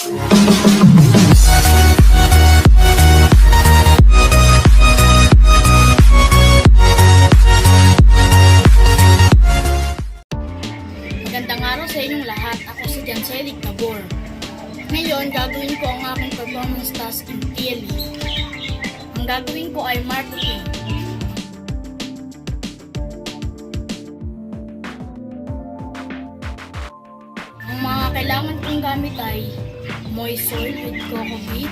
Magandang araw sa inyong lahat. Ako si Janselik Tabor. Ngayon, gagawin ko ang aking performance task in PLE. Ang gagawin ko ay marketing. Ang mga kailangan kong gamit ay moist soil with coco bead,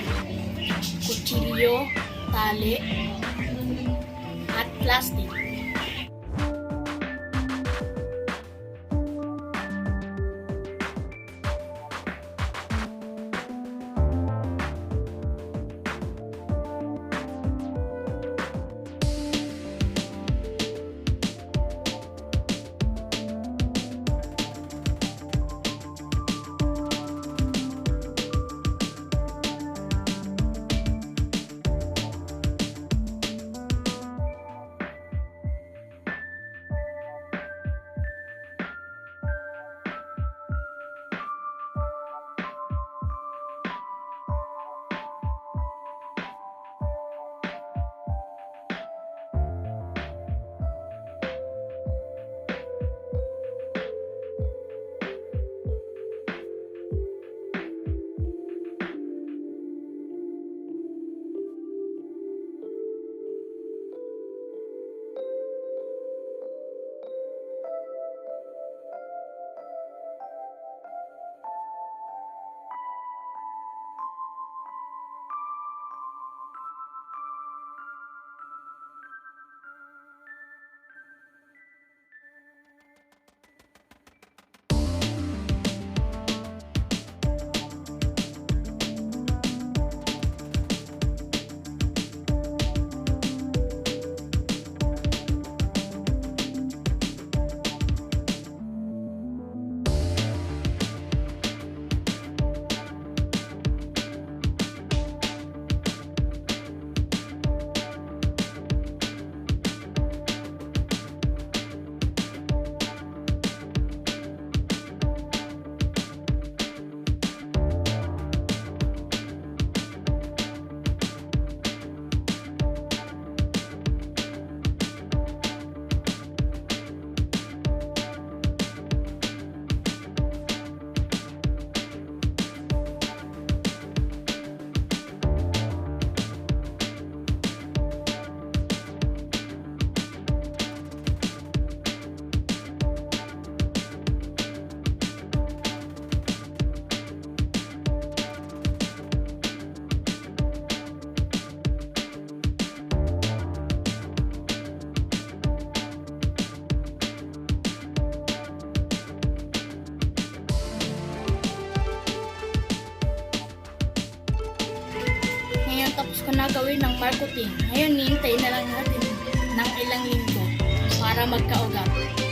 kutsilyo, tali, at plastic. Tapos ko na gawin ng marketing. Ngayon, hintayin na lang natin ng ilang linggo para magkaugap.